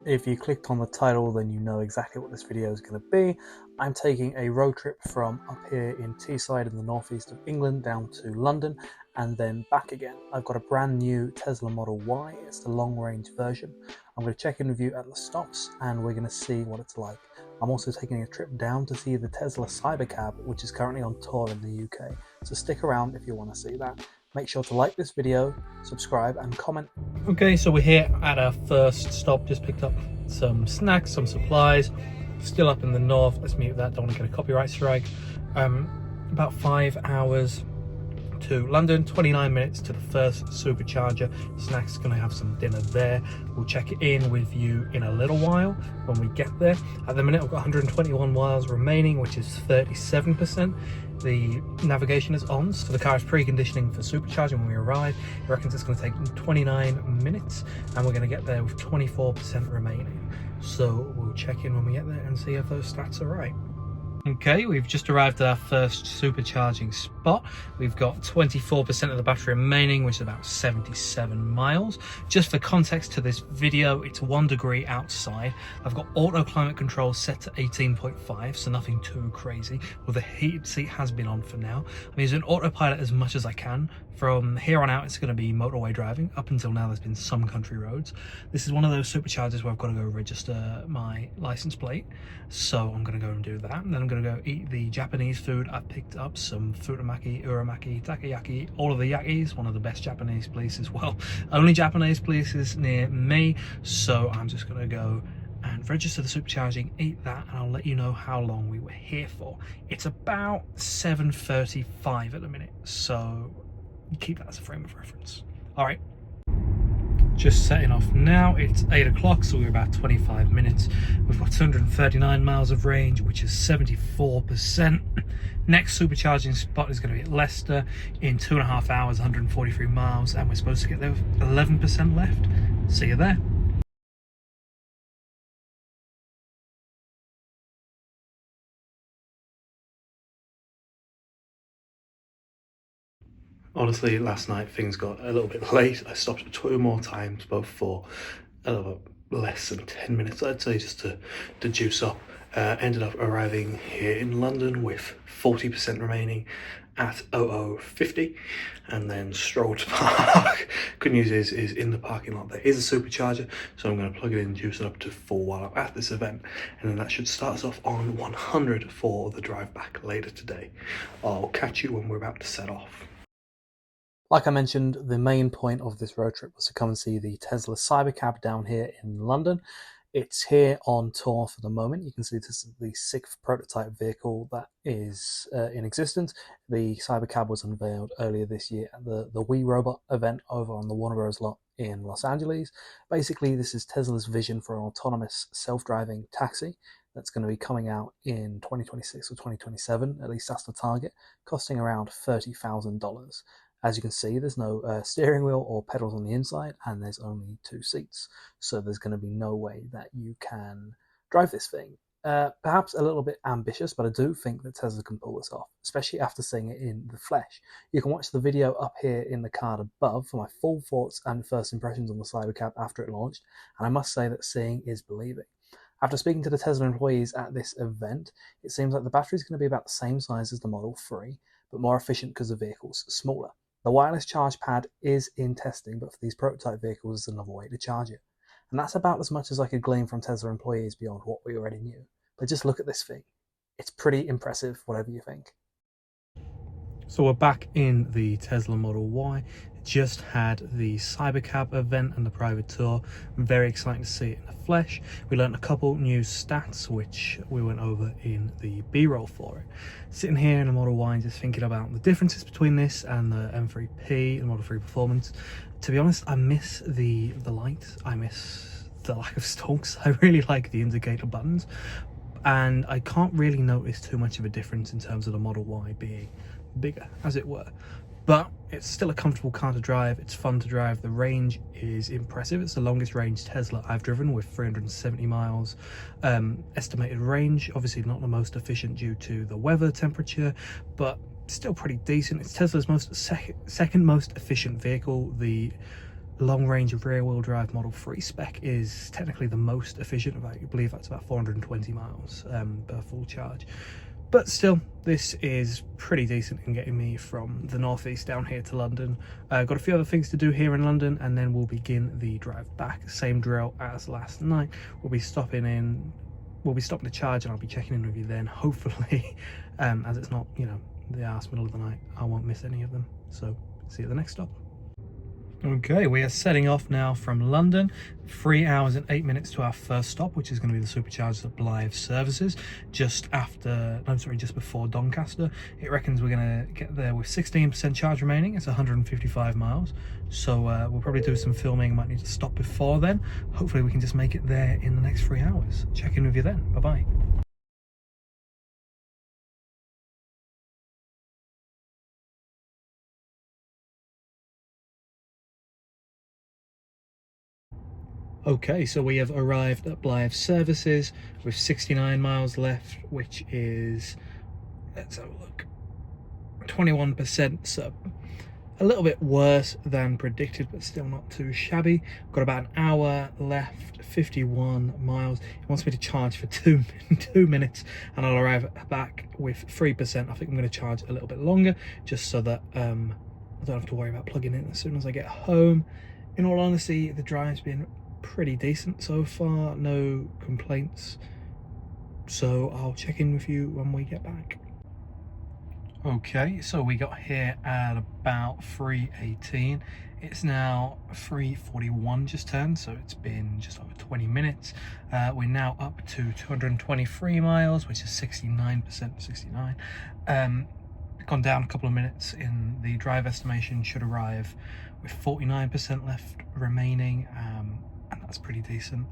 If you clicked on the title, then you know exactly what this video is going to be. I'm taking a road trip from up here in Teesside in the northeast of England down to London and then back again. I've got a brand new Tesla Model Y. It's the long range version. I'm going to check in with you at the stops and we're going to see what it's like. I'm also taking a trip down to see the Tesla CyberCab, which is currently on tour in the UK. So stick around if you want to see that. Make sure to like this video, subscribe and comment. Okay, so we're here at our first stop. Just picked up some snacks, some supplies. Still up in the north. Let's mute that, don't want to get a copyright strike. About 5 hours to London, 29 minutes to the first supercharger. Snack's gonna have some dinner there. We'll check it in with you in a little while when we get there. At the minute, I've got 121 miles remaining, which is 37%. The navigation is on, so the car is preconditioning for supercharging when we arrive. It reckons it's gonna take 29 minutes, and we're gonna get there with 24% remaining. So we'll check in when we get there and see if those stats are right. Okay, we've just arrived at our first supercharging spot. We've got 24% of the battery remaining, which is about 77 miles. Just for context to this video, it's 1 degree outside. I've got auto climate control set to 18.5, so nothing too crazy. Well, the heated seat has been on for now. I'm using autopilot as much as I can. From here on out, it's going to be motorway driving. Up until now, there's been some country roads. This is one of those superchargers where I've got to go register my license plate. So I'm going to go and do that. And then I'm going to go eat the Japanese food. I've picked up some futamaki, uramaki, takoyaki, all of the yakis, one of the best Japanese places. Well, only Japanese places near me. So I'm just going to go and register the supercharging, eat that, and I'll let you know how long we were here for. It's about 7:35 at the minute. So keep that as a frame of reference. All right, just setting off now. It's 8 o'clock, so we're about 25 minutes. We've got 239 miles of range, which is 74%. Next supercharging spot is going to be at Leicester in 2.5 hours, 143 miles, and we're supposed to get there with 11% left. See you there. Honestly, last night things got a little bit late. I stopped 2 more times, both for a little bit less than 10 minutes, I'd say, just to juice up. Ended up arriving here in London with 40% remaining at 00:50, and then strolled to park. Good news is in the parking lot there is a supercharger, so I'm going to plug it in and juice it up to full while I'm at this event, and then that should start us off on 100 for the drive back later today. I'll catch you when we're about to set off. Like I mentioned, the main point of this road trip was to come and see the Tesla CyberCab down here in London. It's here on tour for the moment. You can see this is the 6th prototype vehicle that is in existence. The CyberCab was unveiled earlier this year at the We Robot event over on the Warner Bros. Lot in Los Angeles. Basically, this is Tesla's vision for an autonomous self-driving taxi that's going to be coming out in 2026 or 2027. At least that's the target, costing around $30,000. As you can see, there's no steering wheel or pedals on the inside, and there's only 2 seats. So there's going to be no way that you can drive this thing. Perhaps a little bit ambitious, but I do think that Tesla can pull this off, especially after seeing it in the flesh. You can watch the video up here in the card above for my full thoughts and first impressions on the CyberCab after it launched, and I must say that seeing is believing. After speaking to the Tesla employees at this event, it seems like the battery is going to be about the same size as the Model 3, but more efficient because the vehicle's smaller. The wireless charge pad is in testing, but for these prototype vehicles, there's another way to charge it. And that's about as much as I could glean from Tesla employees beyond what we already knew. But just look at this thing. It's pretty impressive, whatever you think. So we're back in the Tesla Model Y. Just had the CyberCab event and the private tour. Very exciting to see it in the flesh. We learned a couple new stats, which we went over in the B-roll for it. Sitting here in the Model Y and just thinking about the differences between this and the M3P, the Model 3 Performance. To be honest, I miss the light. I miss the lack of stalks. I really like the indicator buttons. And I can't really notice too much of a difference in terms of the Model Y being bigger, as it were. But it's still a comfortable car to drive. It's fun to drive. The range is impressive. It's the longest range Tesla I've driven, with 370 miles estimated range. Obviously not the most efficient due to the weather, temperature, but still pretty decent. It's Tesla's second most efficient vehicle. The long-range rear-wheel drive Model 3 spec is technically the most efficient. I believe that's about 420 miles per full charge. But still, this is pretty decent in getting me from the northeast down here to London. Got a few other things to do here in London, and then we'll begin the drive back. Same drill as last night. We'll be stopping to charge, and I'll be checking in with you then, hopefully. As it's not, you know, the arse middle of the night, I won't miss any of them. So, see you at the next stop. Okay, we are setting off now from London. 3 hours and 8 minutes to our first stop, which is going to be the supercharged at Blythe Services, just before Doncaster. It reckons we're going to get there with 16% charge remaining. It's 155 miles. So we'll probably do some filming. Might need to stop before then. Hopefully we can just make it there in the next 3 hours. Check in with you then. Bye-bye. Okay, so we have arrived at Blythe Services with 69 miles left, which is, let's have a look, 21%, so a little bit worse than predicted, but still not too shabby. Got about an hour left, 51 miles. It wants me to charge for 2 minutes, and I'll arrive back with 3%. I think I'm going to charge a little bit longer, just so that I don't have to worry about plugging in as soon as I get home. In all honesty, the drive's been pretty decent so far, no complaints, so I'll check in with you when we get back. Okay, so we got here at about 3:18. It's now 3:41 just turned, so it's been just over 20 minutes. We're now up to 223 miles, which is 69%, 69. Gone down a couple of minutes in the drive estimation, should arrive with 49% left remaining, and that's pretty decent.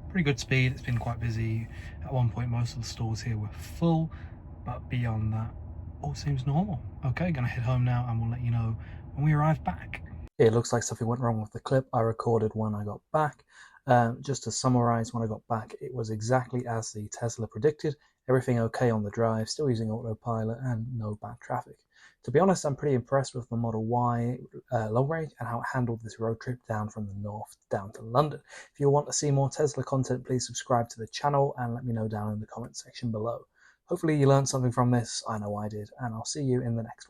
Pretty good speed. It's been quite busy. At one point most of the stores here were full, but beyond that all seems normal. Okay, gonna head home now and we'll let you know when we arrive back. It looks like something went wrong with the clip I recorded when I got back. Just to summarize, when I got back, it was exactly as the Tesla predicted. Everything okay on the drive, still using autopilot, and no bad traffic. To be honest, I'm pretty impressed with the Model Y long range and how it handled this road trip down from the north down to London. If you want to see more Tesla content, please subscribe to the channel and let me know down in the comment section below. Hopefully you learned something from this. I know I did, and I'll see you in the next one.